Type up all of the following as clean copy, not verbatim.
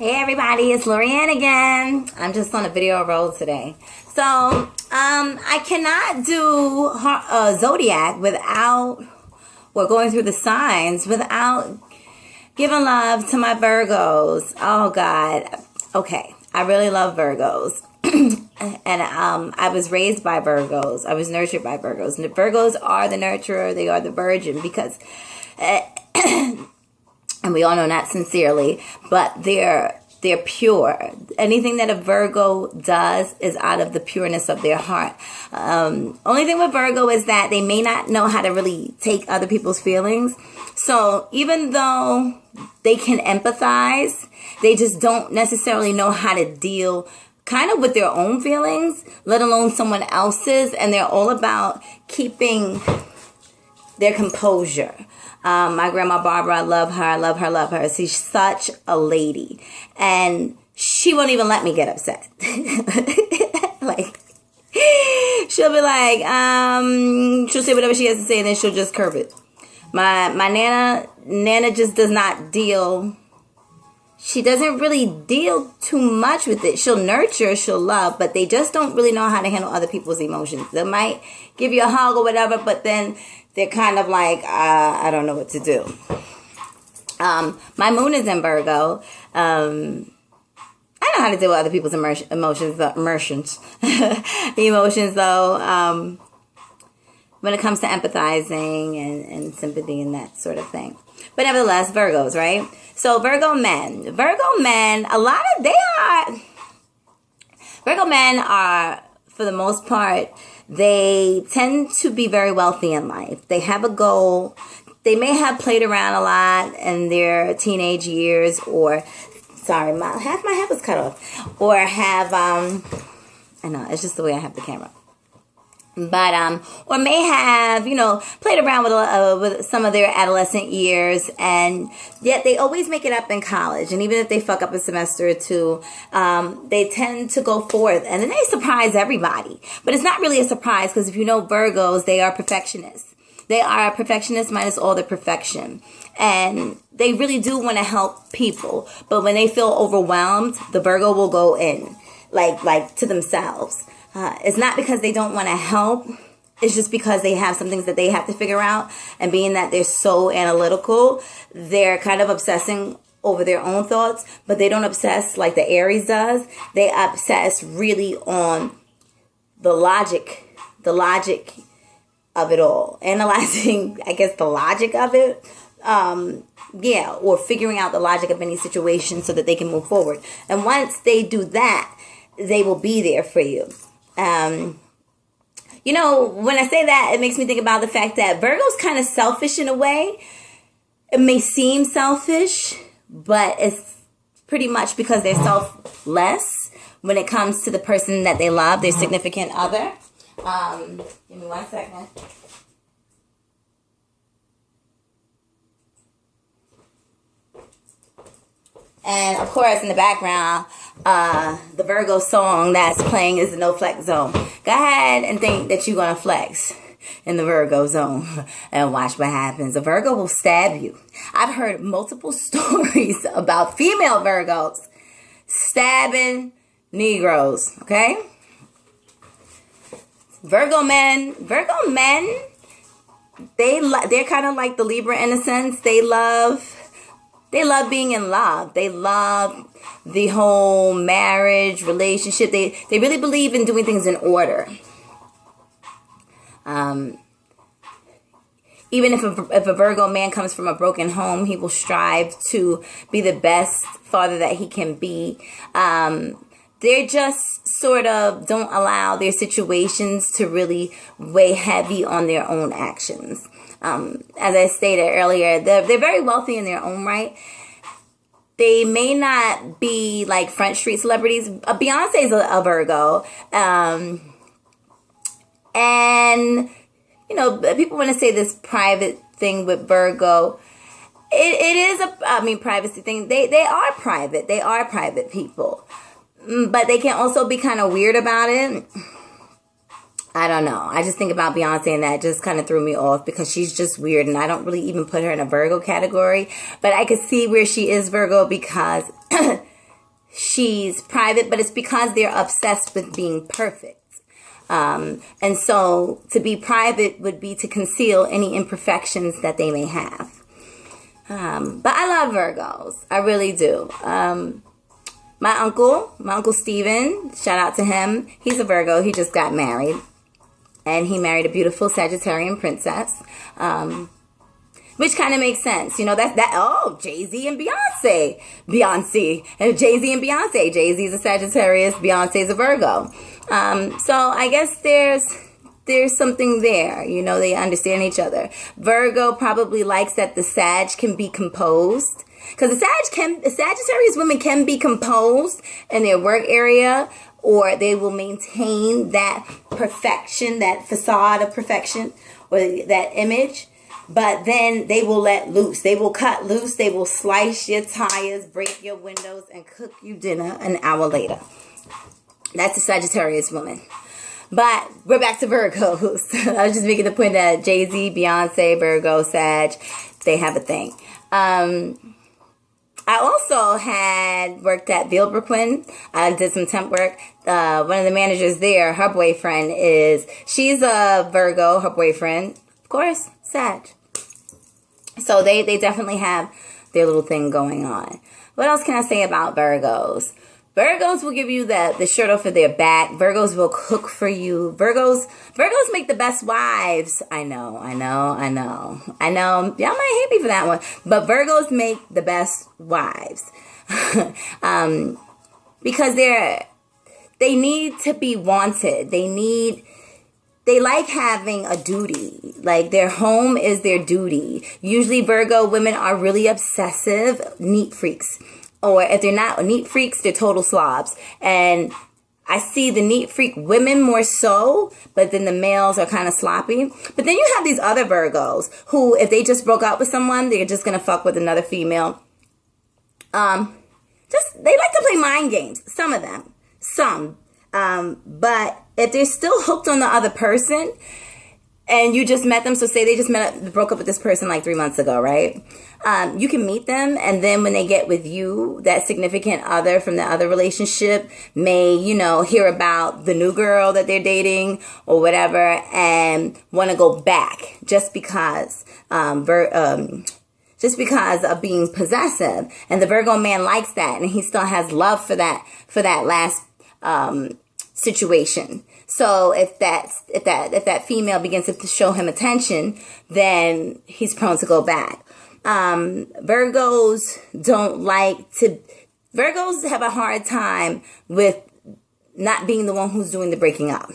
Hey everybody, it's Lorianne again. I'm just on a video roll today. So, I cannot do Zodiac without, or going through the signs without giving love to my Virgos. Oh God. Okay. I really love Virgos. And I was raised by Virgos. I was nurtured by Virgos. And the Virgos are the nurturer. They are the virgin because... and we all know not sincerely, but they're pure. Anything that a Virgo does is out of the pureness of their heart. Only thing with Virgo is that they may not know how to really take other people's feelings. So even though they can empathize, they just don't necessarily know how to deal kind of with their own feelings, let alone someone else's. And they're all about keeping their composure. My grandma Barbara, I love her, I love her, love her. She's such a lady. And she won't even let me get upset. Like, she'll be like, she'll say whatever she has to say and then she'll just curb it. My Nana just does not deal. She doesn't really deal too much with it. She'll nurture, she'll love, but they just don't really know how to handle other people's emotions. They might give you a hug or whatever, but then they're kind of like, I don't know what to do. My moon is in Virgo. I know how to deal with other people's emotions though, when it comes to empathizing and sympathy and that sort of thing. But nevertheless, Virgos, right? So Virgo men, Virgo men are, for the most part, they tend to be very wealthy in life. They have a goal. They may have played around a lot in their teenage years, or, sorry, half my head was cut off, or have, I know, it's just the way I have the camera. But, or may have, played around with some of their adolescent years, and yet they always make it up in college. And even if they fuck up a semester or two, they tend to go forth, and then they surprise everybody. But it's not really a surprise, because if you know Virgos, they are perfectionists. They are perfectionists minus all the perfection. And they really do want to help people. But when they feel overwhelmed, the Virgo will go in, like to themselves. It's not because they don't want to help. It's just because they have some things that they have to figure out. And being that they're so analytical, they're kind of obsessing over their own thoughts. But they don't obsess like the Aries does. They obsess really on the logic of it all. Analyzing, I guess, the logic of it. Or figuring out the logic of any situation so that they can move forward. And once they do that, they will be there for you. When I say that, it makes me think about the fact that Virgo's kind of selfish in a way. It may seem selfish, but it's pretty much because they're selfless when it comes to the person that they love, their significant other. Give me 1 second. And of course, in the background, the Virgo song that's playing is the No Flex Zone. Go ahead and think that you're going to flex in the Virgo zone and watch what happens. A Virgo will stab you. I've heard multiple stories about female Virgos stabbing Negroes, okay? Virgo men, they're kind of like the Libra in a sense. They love being in love. They love the whole marriage, relationship. They really believe in doing things in order. Even if a Virgo man comes from a broken home, he will strive to be the best father that he can be. They just sort of don't allow their situations to really weigh heavy on their own actions. As I stated earlier, they're very wealthy in their own right. They may not be like Front Street celebrities. Beyonce's a Virgo. And, people want to say this private thing with Virgo. It is privacy thing. They are private. They are private people. But they can also be kind of weird about it. I don't know. I just think about Beyonce and that just kind of threw me off because she's just weird and I don't really even put her in a Virgo category. But I could see where she is Virgo because she's private, but it's because they're obsessed with being perfect. And so to be private would be to conceal any imperfections that they may have. But I love Virgos. I really do. My uncle Steven, shout out to him. He's a Virgo. He just got married. And he married a beautiful Sagittarian princess. Which kind of makes sense. You know, Jay-Z and Beyonce. And Jay-Z and Beyonce. Jay-Z's a Sagittarius, Beyonce's a Virgo. So I guess there's something there. You know, they understand each other. Virgo probably likes that the Sag can be composed. Because the Sagittarius women can be composed in their work area, or they will maintain that perfection, that facade of perfection, or that image. But then they will let loose. They will cut loose. They will slice your tires, break your windows, and cook you dinner an hour later. That's a Sagittarius woman. But we're back to Virgos. I was just making the point that Jay-Z, Beyonce, Virgo, Sag, they have a thing. I also had worked at Vilebrequin. I did some temp work. One of the managers there, her boyfriend she's a Virgo, her boyfriend. Of course, Sag. So they definitely have their little thing going on. What else can I say about Virgos? Virgos will give you the shirt off of their back. Virgos will cook for you. Virgos make the best wives. I know. Y'all might hate me for that one. But Virgos make the best wives. Because they need to be wanted. They like having a duty. Like, their home is their duty. Usually Virgo women are really obsessive neat freaks. Or if they're not neat freaks, they're total slobs. And I see the neat freak women more so, but then the males are kind of sloppy. But then you have these other Virgos who, if they just broke up with someone, they're just going to fuck with another female. They like to play mind games. Some of them. But if they're still hooked on the other person, and you just met them, so say they just broke up with this person like 3 months ago, right? You can meet them, and then when they get with you, that significant other from the other relationship may, hear about the new girl that they're dating or whatever, and want to go back just because of being possessive. And the Virgo man likes that, and he still has love for that last situation. So if that female begins to show him attention, then he's prone to go back. Virgos have a hard time with not being the one who's doing the breaking up.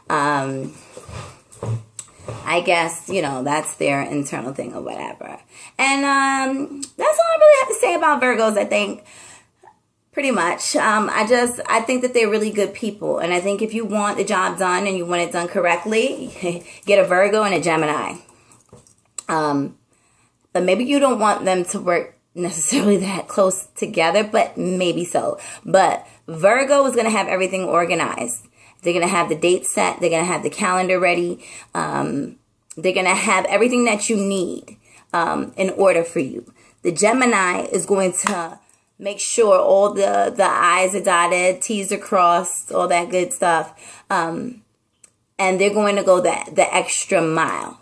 I guess, that's their internal thing or whatever. And that's all I really have to say about Virgos, I think. Pretty much. I think that they're really good people. And I think if you want the job done and you want it done correctly, get a Virgo and a Gemini. But maybe you don't want them to work necessarily that close together, but maybe so. But Virgo is going to have everything organized. They're going to have the date set. They're going to have the calendar ready. They're going to have everything that you need in order for you. The Gemini is going to make sure all the I's are dotted, T's are crossed, all that good stuff. And they're going to go the extra mile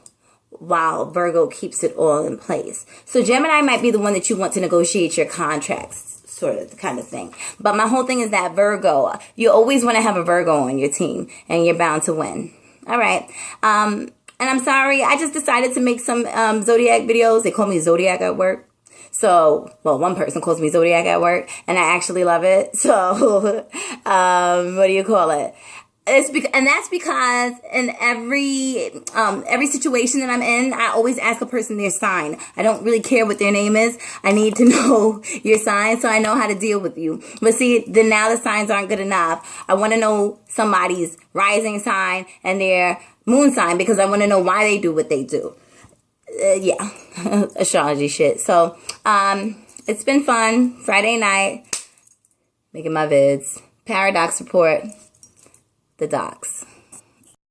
while Virgo keeps it all in place. So Gemini might be the one that you want to negotiate your contracts, sort of kind of thing. But my whole thing is that Virgo, you always want to have a Virgo on your team, and you're bound to win. All right. And I'm sorry, I just decided to make some Zodiac videos. They call me Zodiac at work. So, one person calls me Zodiac at work, and I actually love it. So, what do you call it? And that's because in every situation that I'm in, I always ask a person their sign. I don't really care what their name is. I need to know your sign so I know how to deal with you. But see, then now the signs aren't good enough. I want to know somebody's rising sign and their moon sign because I want to know why they do what they do. Yeah, astrology shit. So, it's been fun. Friday night, making my vids. Paradox report. The docs.